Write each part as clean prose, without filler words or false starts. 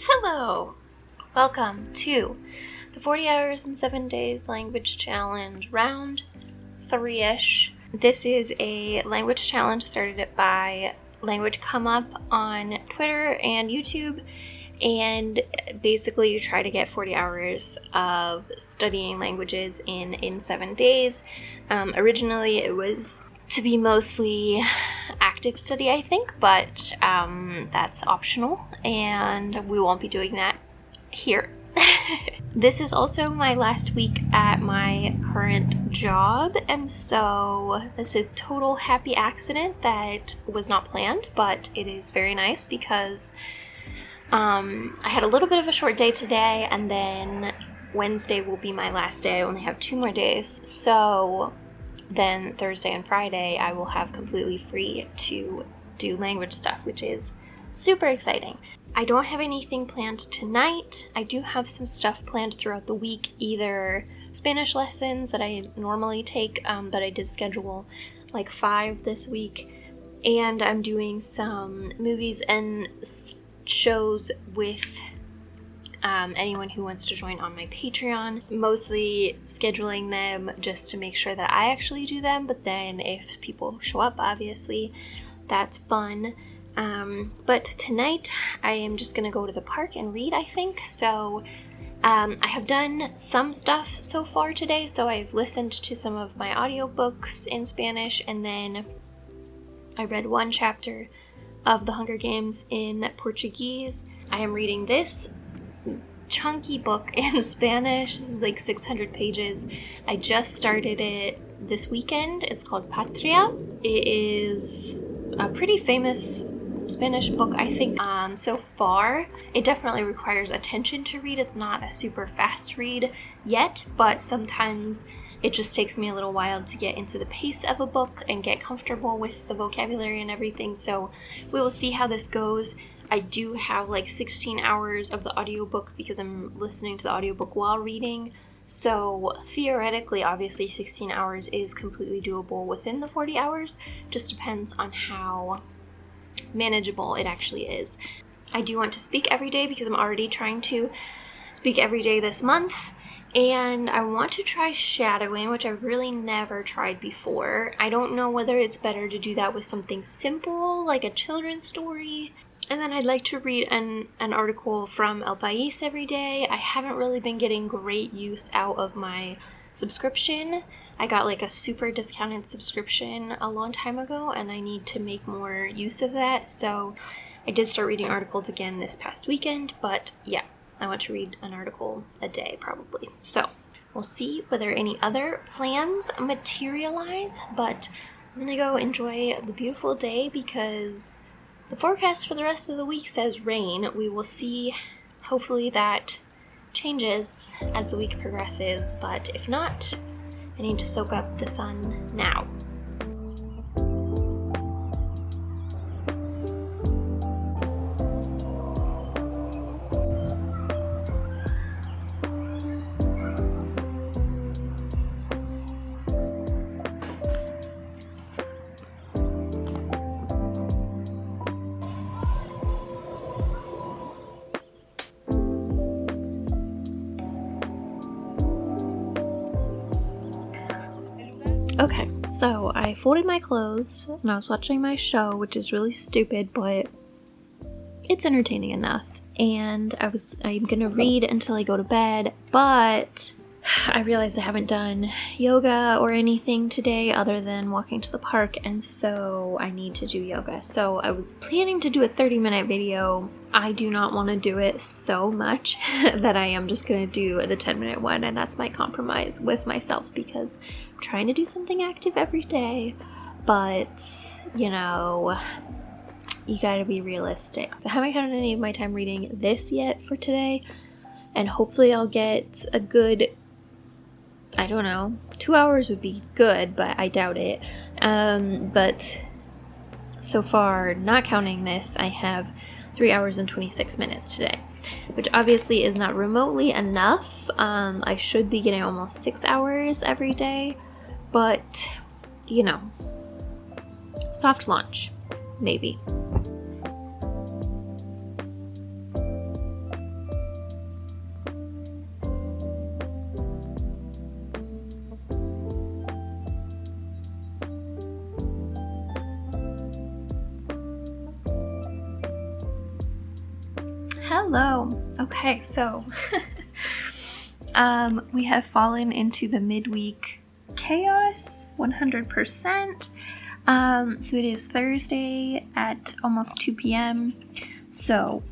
Hello! Welcome to the 40 Hours and 7 Days Language Challenge, round 3-ish. This is a language challenge started by Language Come Up on Twitter and YouTube, and basically you try to get 40 hours of studying languages in 7 days. Originally it was to be mostly active study, I think, but that's optional, and we won't be doing that here. This is also my last week at my current job, and so this is a total happy accident that was not planned, but it is very nice because I had a little bit of a short day today, and then Wednesday will be my last day. I only have 2 more days, so then Thursday and Friday I will have completely free to do language stuff, which is super exciting. I don't have anything planned tonight. I do have some stuff planned throughout the week, either Spanish lessons that I normally take, but I did schedule like 5 this week, and I'm doing some movies and shows with anyone who wants to join on my Patreon, mostly scheduling them just to make sure that I actually do them, but then if people show up, obviously, that's fun. But tonight I am just gonna go to the park and read, I think. So I have done some stuff so far today, so I've listened to some of my audiobooks in Spanish, and then I read 1 chapter of The Hunger Games in Portuguese. I am reading this chunky book in Spanish. This is like 600 pages. I just started it this weekend. It's called Patria. It is a pretty famous Spanish book, I think, so far. It definitely requires attention to read. It's not a super fast read yet, but sometimes it just takes me a little while to get into the pace of a book and get comfortable with the vocabulary and everything, so we will see how this goes. I do have like 16 hours of the audiobook because I'm listening to the audiobook while reading, so theoretically, obviously 16 hours is completely doable within the 40 hours, just depends on how manageable it actually is. I do want to speak every day because I'm already trying to speak every day this month, and I want to try shadowing, which I've really never tried before. I don't know whether it's better to do that with something simple like a children's story. And then I'd like to read an article from El País every day. I haven't really been getting great use out of my subscription. I got like a super discounted subscription a long time ago, and I need to make more use of that. So I did start reading articles again this past weekend, but yeah, I want to read an article a day probably. So we'll see whether any other plans materialize, but I'm gonna go enjoy the beautiful day because the forecast for the rest of the week says rain. We will see. Hopefully that changes as the week progresses, but if not, I need to soak up the sun now. Okay, so I folded my clothes and I was watching my show, which is really stupid, but it's entertaining enough. And I'm gonna read until I go to bed, but I realized I haven't done yoga or anything today other than walking to the park, and so I need to do yoga. So I was planning to do a 30-minute video. I do not want to do it so much that I am just gonna do the 10-minute one, and that's my compromise with myself because I'm trying to do something active every day, but you know, you gotta be realistic. So I haven't had any of my time reading this yet for today, and hopefully I'll get a good, I don't know, 2 hours would be good, but I doubt it. But so far, not counting this, I have 3 hours and 26 minutes today, which obviously is not remotely enough. I should be getting almost 6 hours every day, but you know, soft launch, maybe. Hello. Okay, so we have fallen into the midweek chaos 100%. So it is Thursday at almost 2 p.m. So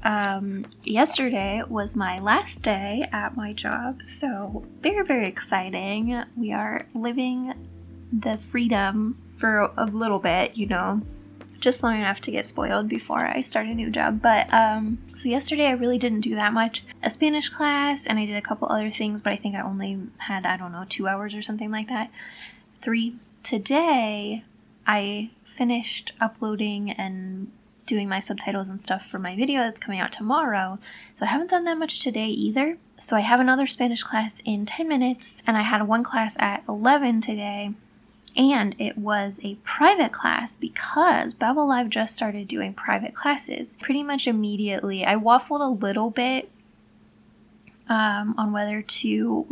yesterday was my last day at my job, so very, very exciting. We are living the freedom for a little bit, just long enough to get spoiled before I start a new job. But so yesterday I really didn't do that much. A Spanish class, and I did a couple other things, but I think I only had, 2 hours or something like that. 3. Today I finished uploading and doing my subtitles and stuff for my video that's coming out tomorrow. So I haven't done that much today either. So I have another Spanish class in 10 minutes, and I had one class at 11 today. And it was a private class because Babel Live just started doing private classes. Pretty much immediately, I waffled a little bit on whether to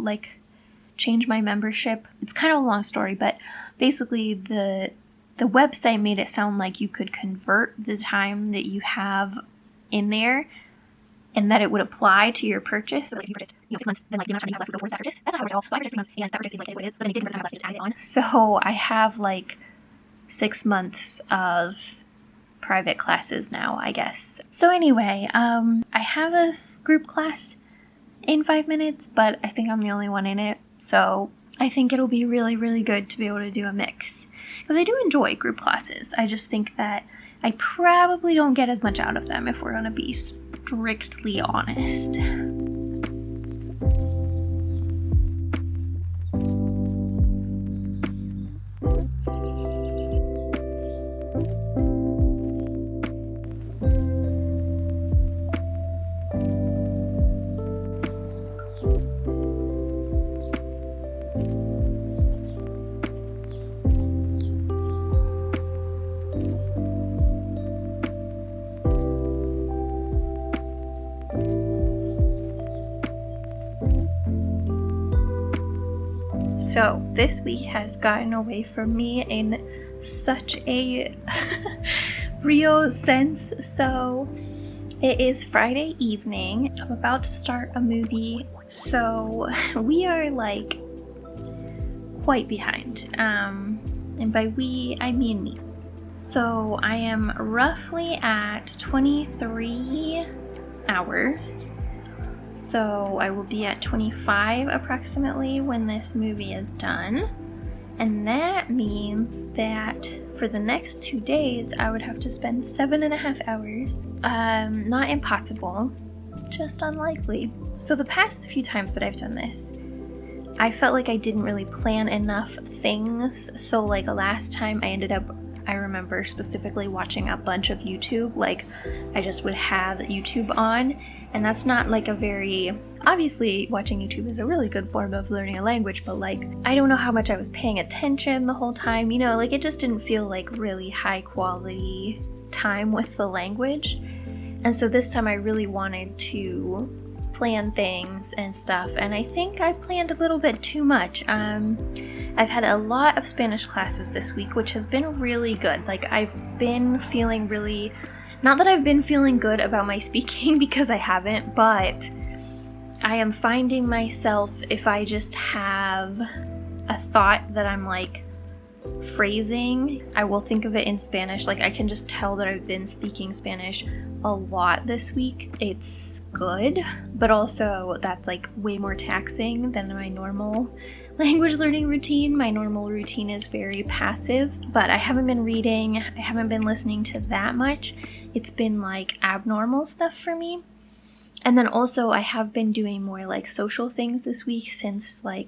change my membership. It's kind of a long story, but basically the website made it sound like you could convert the time that you have in there and that it would apply to your purchase. So if you purchased 6 months, then the amount of time you have left would go towards that purchase. That's not how it works at all. So I purchased 3 months, and that purchase is what it is, but then it didn't convert the time I left, just added it on. So I have 6 months of private classes now, I guess. So anyway, I have a group class in 5 minutes, but I think I'm the only one in it. So I think it'll be really, really good to be able to do a mix. Because I do enjoy group classes. I just think that I probably don't get as much out of them if we're going to be strictly honest. So this week has gotten away from me in such a real sense. So it is Friday evening. I'm about to start a movie. So we are quite behind. And by we, I mean me. So I am roughly at 23 hours. So I will be at 25 approximately when this movie is done. And that means that for the next 2 days, I would have to spend 7.5 hours. Not impossible, just unlikely. So the past few times that I've done this, I felt like I didn't really plan enough things. So last time I remember specifically watching a bunch of YouTube. I just would have YouTube on. And that's not obviously watching YouTube is a really good form of learning a language, but I don't know how much I was paying attention the whole time, it just didn't feel like really high quality time with the language. And so this time I really wanted to plan things and stuff, and I think I planned a little bit too much. I've had a lot of Spanish classes this week, which has been really good. I've been feeling really... Not that I've been feeling good about my speaking, because I haven't, but I am finding myself, if I just have a thought that I'm phrasing, I will think of it in Spanish. I can just tell that I've been speaking Spanish a lot this week. It's good, but also that's way more taxing than my normal language learning routine. My normal routine is very passive, but I haven't been reading, I haven't been listening to that much. It's been abnormal stuff for me. And then also I have been doing more social things this week since I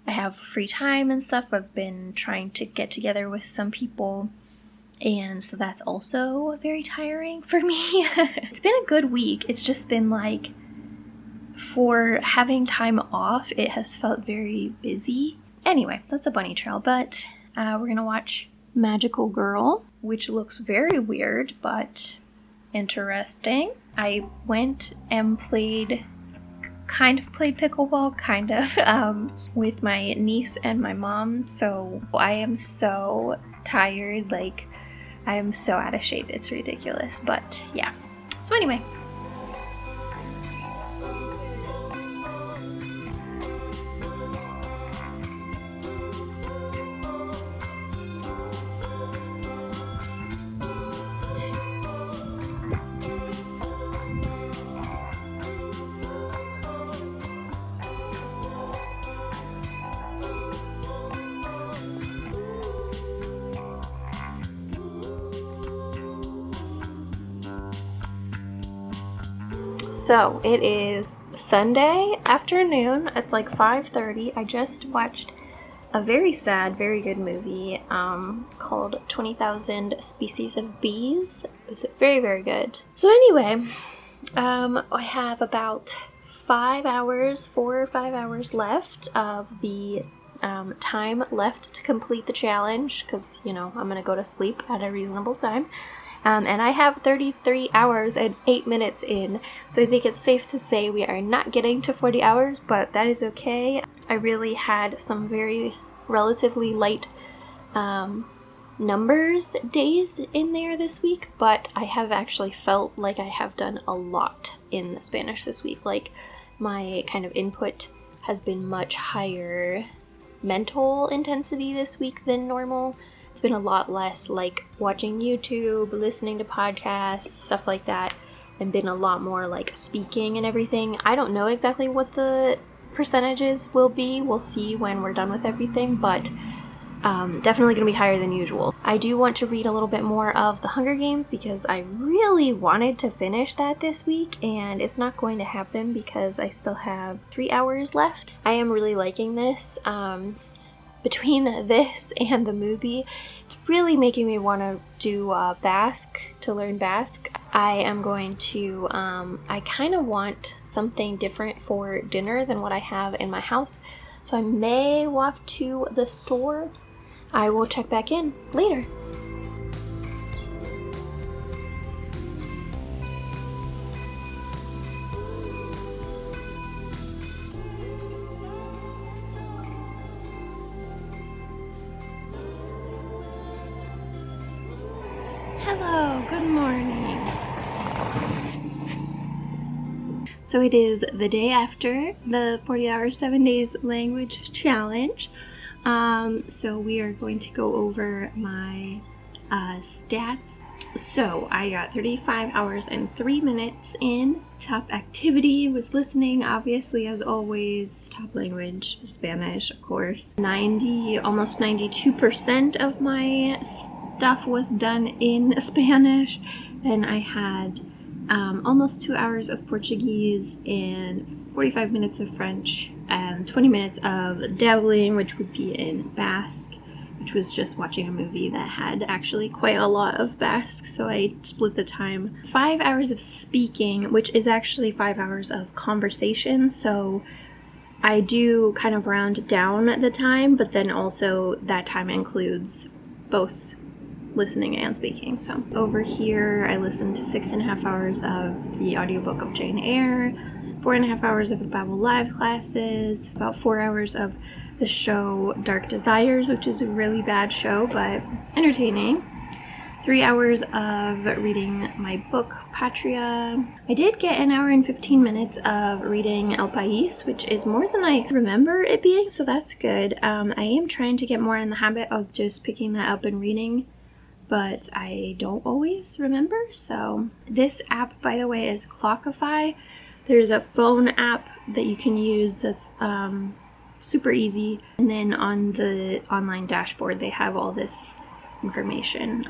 have free time and stuff. I've been trying to get together with some people, and so that's also very tiring for me. It's been a good week. It's just been for having time off, it has felt very busy. Anyway, that's a bunny trail, but we're gonna watch Magical Girl, which looks very weird, but interesting. I went and played pickleball, with my niece and my mom, so I am so tired, I am so out of shape, it's ridiculous, but yeah. So anyway, So it is Sunday afternoon. It's like 5:30. I just watched a very sad, very good movie called 20,000 Species of Bees. It was very, very good. So anyway, I have about 4 or 5 hours left of the time left to complete the challenge, because, you know, I'm going to go to sleep at a reasonable time. And I have 33 hours and 8 minutes in, so I think it's safe to say we are not getting to 40 hours, but that is okay. I really had some very relatively light numbers days in there this week, but I have actually felt like I have done a lot in Spanish this week. Like, my kind of input has been much higher mental intensity this week than normal. It's been a lot less like watching YouTube, listening to podcasts, stuff like that, and been a lot more like speaking and everything. I don't know exactly what the percentages will be. We'll see when we're done with everything, but definitely going to be higher than usual. I do want to read a little bit more of The Hunger Games because I really wanted to finish that this week, and it's not going to happen because I still have 3 hours left. I am really liking this. Between this and the movie, it's really making me want to do Basque, to learn Basque. I am going to, I kind of want something different for dinner than what I have in my house, so I may walk to the store. I will check back in later. Hello, good morning. So it is the day after the 40 hours, 7 days language challenge. So we are going to go over my stats. So I got 35 hours and 3 minutes in. Top activity was listening, obviously, as always. Top language, Spanish, of course. Almost 92% of my stuff was done in Spanish. Then I had almost 2 hours of Portuguese and 45 minutes of French and 20 minutes of dabbling, which would be in Basque, which was just watching a movie that had actually quite a lot of Basque, so I split the time. 5 hours of speaking, which is actually 5 hours of conversation, so I do kind of round down the time, but then also that time includes both listening and speaking. So over here I listened to 6.5 hours of the audiobook of Jane Eyre, 4.5 hours of the Bible Live classes, about 4 hours of the show Dark Desires, which is a really bad show but entertaining, 3 hours of reading my book Patria. I did get 1 hour and 15 minutes of reading El País, which is more than I remember it being, so that's good. I am trying to get more in the habit of just picking that up and reading, but I don't always remember. So this app, by the way, is Clockify. There's a phone app that you can use that's super easy, and then on the online dashboard they have all this information,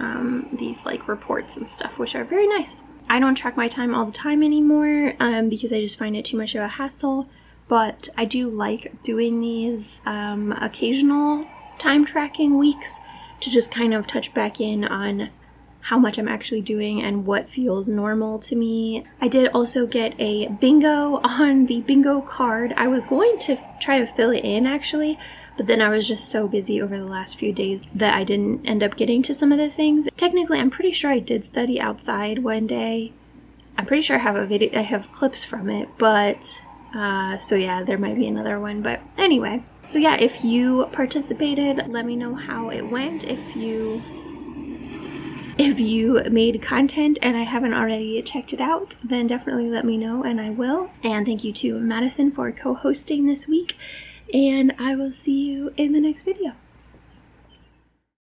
these like reports and stuff, which are very nice. I don't track my time all the time anymore because I just find it too much of a hassle, but I do like doing these occasional time tracking weeks to just kind of touch back in on how much I'm actually doing and what feels normal to me. I did also get a bingo on the bingo card. I was going to try to fill it in actually, but then I was just so busy over the last few days that I didn't end up getting to some of the things. Technically, I'm pretty sure I did study outside one day. I'm pretty sure I have a video, I have clips from it, but so yeah, there might be another one, but anyway. So yeah, if you participated, let me know how it went. If you made content and I haven't already checked it out, then definitely let me know and I will. And thank you to Madison for co-hosting this week, and I will see you in the next video.